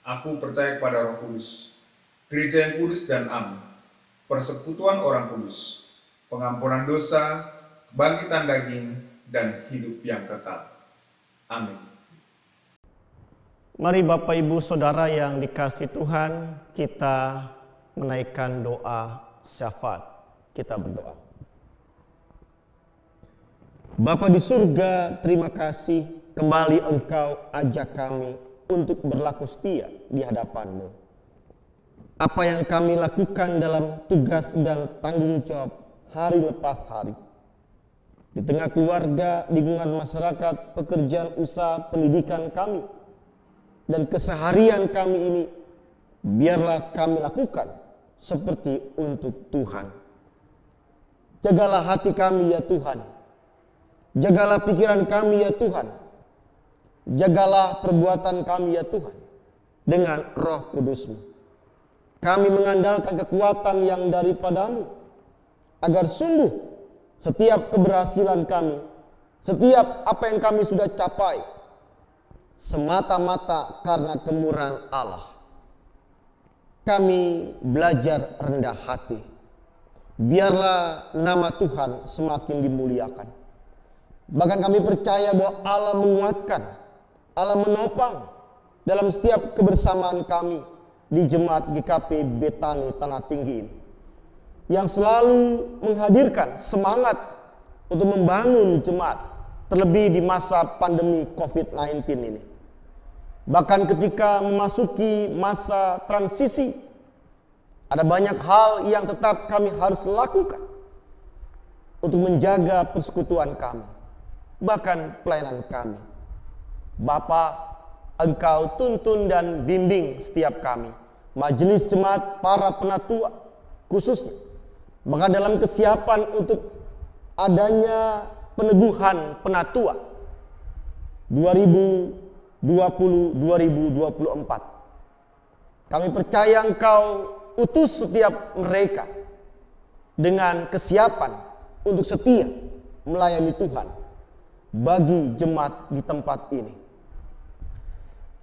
Aku percaya kepada Roh Kudus, gereja yang kudus dan am, persekutuan orang kudus, pengampunan dosa, bangkitan daging, dan hidup yang kekal. Amin. Mari Bapak Ibu Saudara yang dikasihi Tuhan, kita menaikkan doa syafaat. Kita berdoa. Bapa di surga, terima kasih kembali Engkau ajak kami untuk berlaku setia di hadapan-Mu. Apa yang kami lakukan dalam tugas dan tanggung jawab hari lepas hari, di tengah keluarga, lingkungan masyarakat, pekerjaan usaha, pendidikan kami, dan keseharian kami ini, biarlah kami lakukan seperti untuk Tuhan. Jagalah hati kami ya Tuhan, jagalah pikiran kami ya Tuhan, jagalah perbuatan kami ya Tuhan, dengan Roh Kudus-Mu. Kami mengandalkan kekuatan yang daripada-Mu, agar sungguh setiap keberhasilan kami, setiap apa yang kami sudah capai, semata-mata karena kemurahan Allah. Kami belajar rendah hati. Biarlah nama Tuhan semakin dimuliakan. Bahkan kami percaya bahwa Allah menguatkan, Allah menopang dalam setiap kebersamaan kami di Jemaat GKP Betani Tanah Tinggi ini, yang selalu menghadirkan semangat untuk membangun jemaat, terlebih di masa pandemi COVID-19 ini. Bahkan ketika memasuki masa transisi, ada banyak hal yang tetap kami harus lakukan untuk menjaga persekutuan kami, bahkan pelayanan kami. Bapa, Engkau tuntun dan bimbing setiap kami, majelis jemaat, para penatua khususnya, maka dalam kesiapan untuk adanya peneguhan penatua 2020-2024, kami percaya Engkau utus setiap mereka dengan kesiapan untuk setia melayani Tuhan bagi jemaat di tempat ini.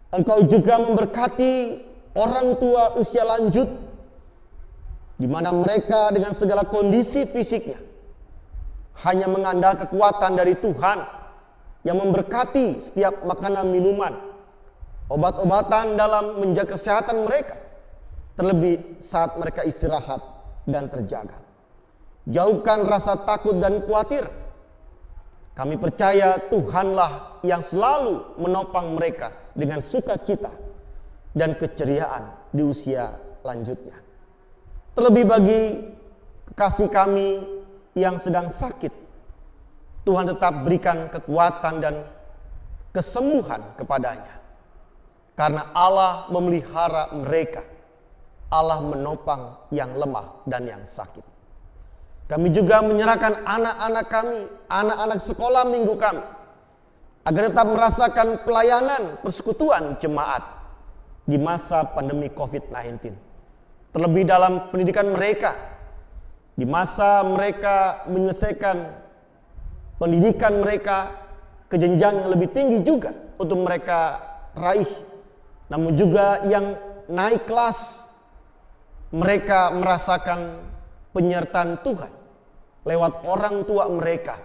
Engkau juga memberkati orang tua usia lanjut, di mana mereka dengan segala kondisi fisiknya hanya mengandalkan kekuatan dari Tuhan yang memberkati setiap makanan, minuman, obat-obatan dalam menjaga kesehatan mereka, terlebih saat mereka istirahat dan terjaga. Jauhkan rasa takut dan khawatir. Kami percaya Tuhanlah yang selalu menopang mereka dengan sukacita dan keceriaan di usia lanjutnya. Terlebih bagi kekasih kami yang sedang sakit, Tuhan tetap berikan kekuatan dan kesembuhan kepadanya. Karena Allah memelihara mereka, Allah menopang yang lemah dan yang sakit. Kami juga menyerahkan anak-anak kami, anak-anak sekolah minggu kami, agar tetap merasakan pelayanan persekutuan jemaat di masa pandemi COVID-19. Terlebih dalam pendidikan mereka, di masa mereka menyelesaikan pendidikan mereka ke jenjang yang lebih tinggi juga untuk mereka raih. Namun juga yang naik kelas, mereka merasakan penyertaan Tuhan lewat orang tua mereka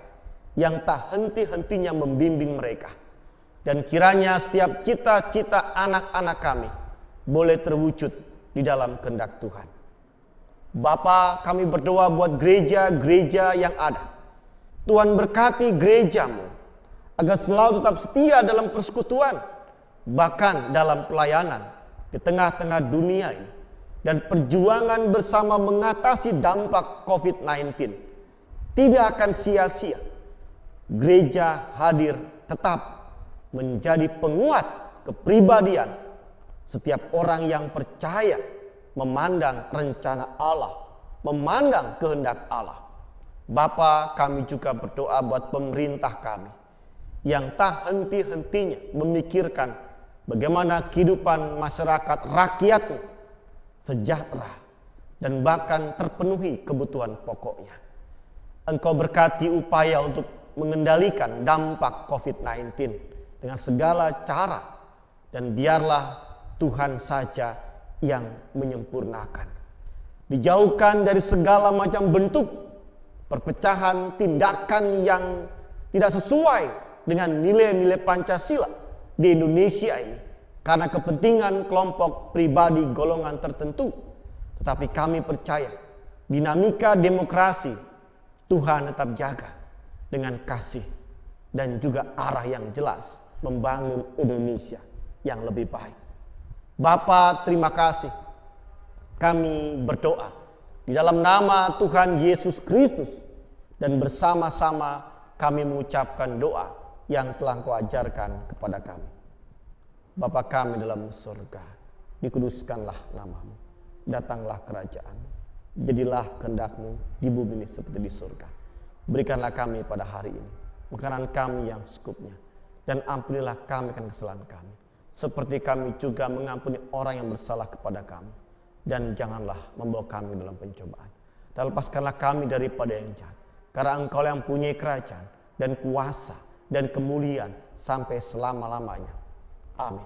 yang tak henti-hentinya membimbing mereka. Dan kiranya setiap cita-cita anak-anak kami boleh terwujud di dalam kehendak Tuhan. Bapa, kami berdoa buat gereja-gereja yang ada. Tuhan berkati gerejamu agar selalu tetap setia dalam persekutuan, bahkan dalam pelayanan di tengah-tengah dunia ini, dan perjuangan bersama mengatasi dampak COVID-19 tidak akan sia-sia. Gereja hadir tetap menjadi penguat kepribadian setiap orang yang percaya, memandang rencana Allah, memandang kehendak Allah. Bapa, kami juga berdoa buat pemerintah kami yang tak henti-hentinya memikirkan bagaimana kehidupan masyarakat rakyatnya sejahtera dan bahkan terpenuhi kebutuhan pokoknya. Engkau berkati upaya untuk mengendalikan dampak COVID-19 dengan segala cara, dan biarlah Tuhan saja yang menyempurnakan. Dijauhkan dari segala macam bentuk perpecahan, tindakan yang tidak sesuai dengan nilai-nilai Pancasila di Indonesia ini karena kepentingan kelompok pribadi golongan tertentu. Tetapi kami percaya dinamika demokrasi Tuhan tetap jaga dengan kasih dan juga arah yang jelas membangun Indonesia yang lebih baik. Bapa, terima kasih. Kami berdoa di dalam nama Tuhan Yesus Kristus, dan bersama-sama kami mengucapkan doa yang telah Kau ajarkan kepada kami. Bapa kami dalam surga, dikuduskanlah namamu, datanglah kerajaan-Mu, jadilah kehendak-Mu di bumi ini seperti di surga. Berikanlah kami pada hari ini makanan kami yang secukupnya, dan ampunilah kami akan kesalahan kami, seperti kami juga mengampuni orang yang bersalah kepada kami. Dan janganlah membawa kami dalam pencobaan, dan lepaskanlah kami daripada yang jahat, karena Engkau yang punya kerajaan dan kuasa dan kemuliaan sampai selama-lamanya. Amin.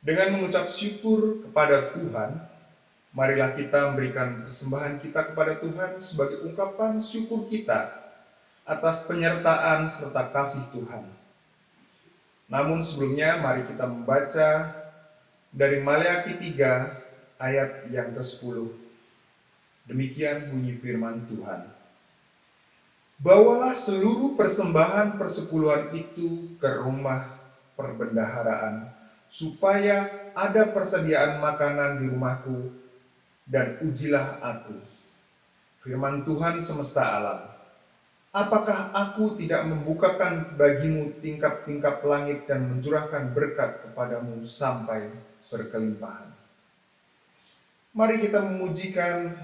Dengan mengucap syukur kepada Tuhan, marilah kita memberikan persembahan kita kepada Tuhan sebagai ungkapan syukur kita atas penyertaan serta kasih Tuhan. Namun sebelumnya mari kita membaca dari Maleakhi 3 ayat yang ke-10. Demikian bunyi firman Tuhan. Bawalah seluruh persembahan persepuluhan itu ke rumah perbendaharaan, supaya ada persediaan makanan di rumahku, dan ujilah aku. Firman Tuhan semesta alam. Apakah aku tidak membukakan bagimu tingkap-tingkap langit dan mencurahkan berkat kepadamu sampai berkelimpahan? Mari kita memujikan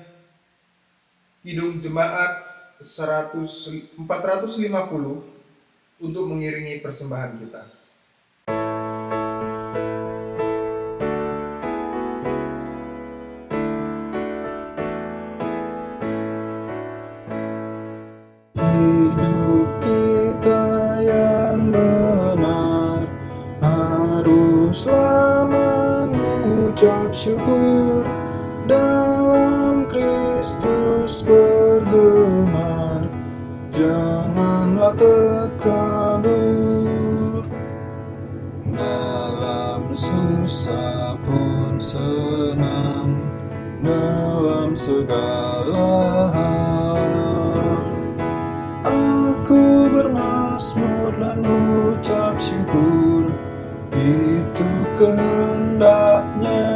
Kidung Jemaat 450 untuk mengiringi persembahan kita. Hidup kita yang benar teruslah mengucap syukur, dalam Kristus bergemar, janganlah terkabur. Dalam susah pun senang, dalam segala hal aku bermazmur dan ucap syukur, itu kehendaknya.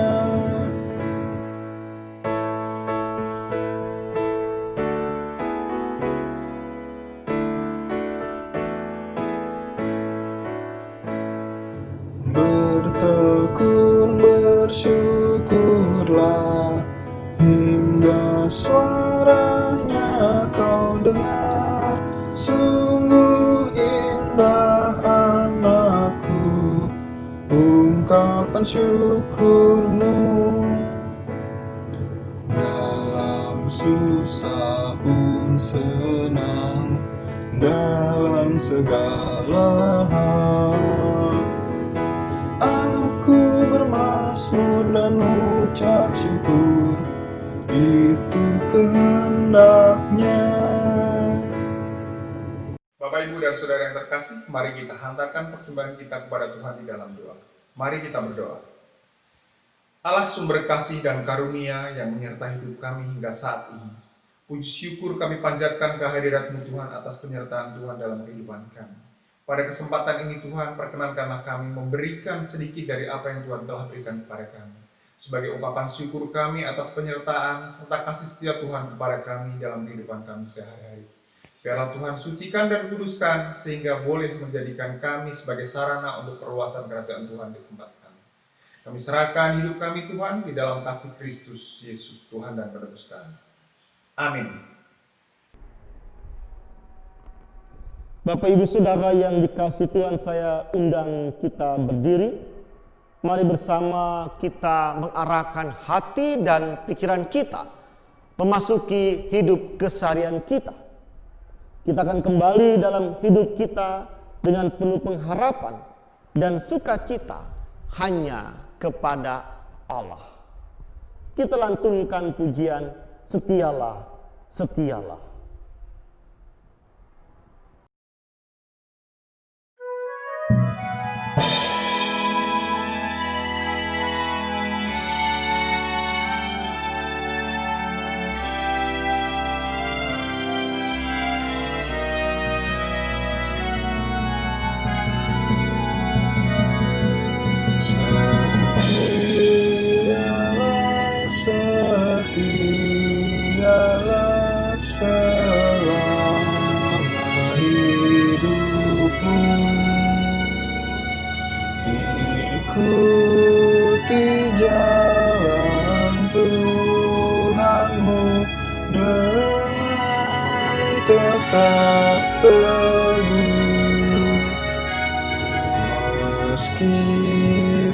Bertekun bersyukurlah, hingga suaranya kau dengar. Sungguh indah anakku, ungkapan syukurmu. Dalam susah pun senang, dalam segala hal aku bermazmur dan ucap syukur, itu kehendaknya. Bapak, Ibu, dan Saudara yang terkasih, mari kita hantarkan persembahan kita kepada Tuhan di dalam doa. Mari kita berdoa. Allah sumber kasih dan karunia yang menyertai hidup kami hingga saat ini. Puji syukur kami panjatkan kehadirat-Mu Tuhan atas penyertaan Tuhan dalam kehidupan kami. Pada kesempatan ini Tuhan, perkenankanlah kami memberikan sedikit dari apa yang Tuhan telah berikan kepada kami. Sebagai ungkapan syukur kami atas penyertaan serta kasih setia Tuhan kepada kami dalam kehidupan kami sehari-hari. Biarlah Tuhan sucikan dan kuduskan sehingga boleh menjadikan kami sebagai sarana untuk perluasan kerajaan Tuhan di tempat kami. Kami serahkan hidup kami Tuhan di dalam kasih Kristus Yesus Tuhan dan Penebus kami. Amin. Bapak Ibu Saudara yang dikasihi Tuhan, saya undang kita berdiri. Mari bersama kita mengarahkan hati dan pikiran kita memasuki hidup keseharian kita. Kita akan kembali dalam hidup kita dengan penuh pengharapan dan sukacita hanya kepada Allah. Kita lantunkan pujian, setialah, setialah. Setialah selama hidupmu, ikuti jalan Tuhanmu dengan tetap teguh, meski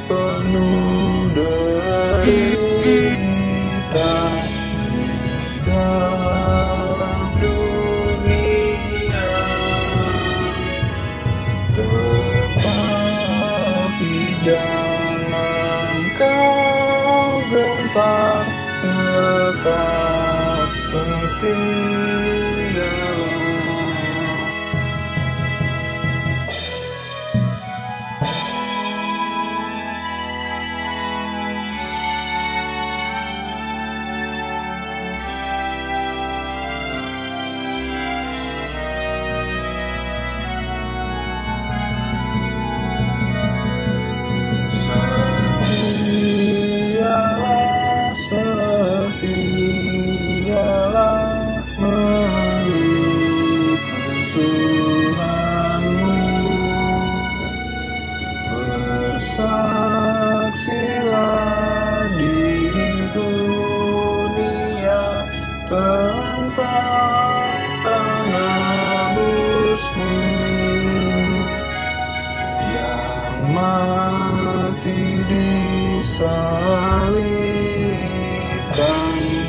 penuh derita di dalam dunia, tetapi jangan kau gentar, tetap setialah. Setialah, setialah mendukung Tuhanmu, bersaksilah di dunia tentang penebusmu yang mati disalibkan di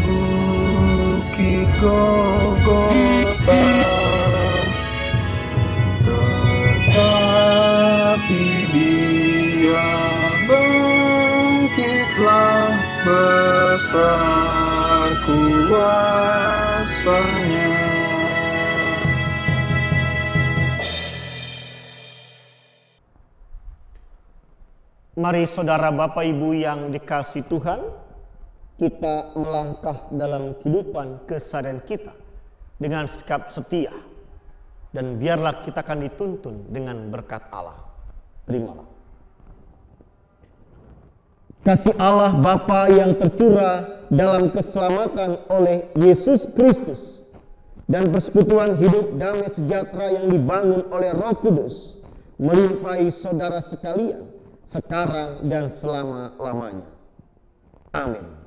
bukit Golgota, tetapi dia bangkitlah, besar kuasanya. Mari saudara Bapak Ibu yang dikasihi Tuhan, kita melangkah dalam kehidupan keseharian kita dengan sikap setia, dan biarlah kita akan dituntun dengan berkat Allah. Terimalah. Kasih Allah Bapa yang tercurah dalam keselamatan oleh Yesus Kristus dan persekutuan hidup damai sejahtera yang dibangun oleh Roh Kudus melimpahi saudara sekalian sekarang dan selama-lamanya. Amin.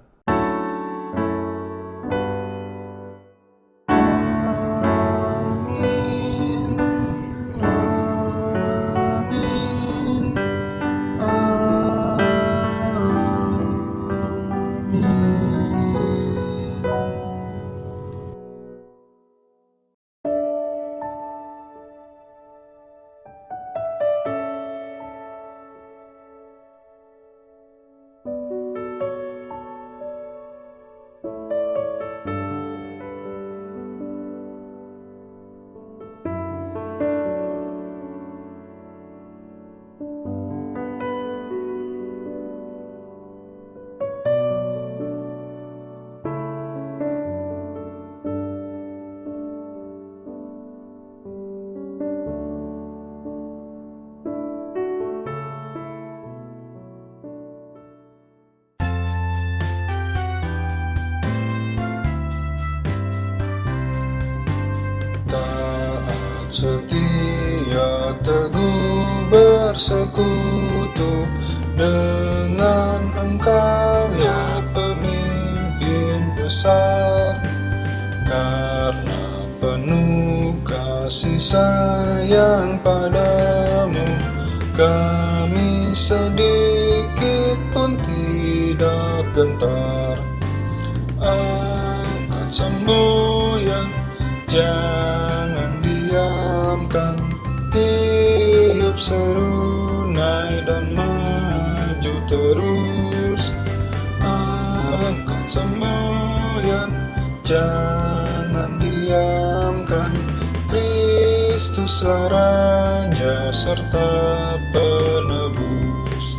Taat setia teguh bersekutu dengan Engkau ya pemimpin besar, karena penuh kasih sayang padamu, kami sedikit pun tidak gentar. Angkat semboyan, jangan diamkan, tiup serunai dan maju terus. Angkat semboyan, jangan diamkan, Kristuslah Raja serta penebus.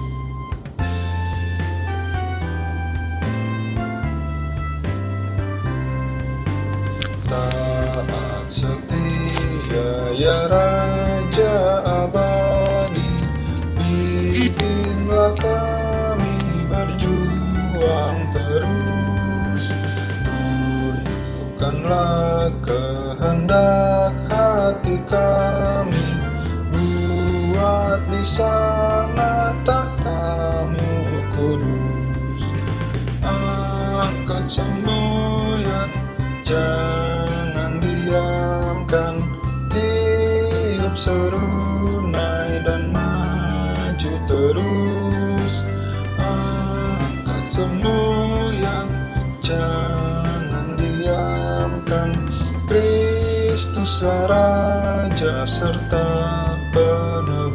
Taat setia ya Raja abadi, bimbinglah kami berjuang terus. Tunjukkanlah kehendak hati kami, buat di sana tahta-Mu kudus. Angkat semboyan, jangan diamkan, tiup serunai dan maju terus. Angkat semboyan, jangan diamkan, Kristuslah Raja serta penebus.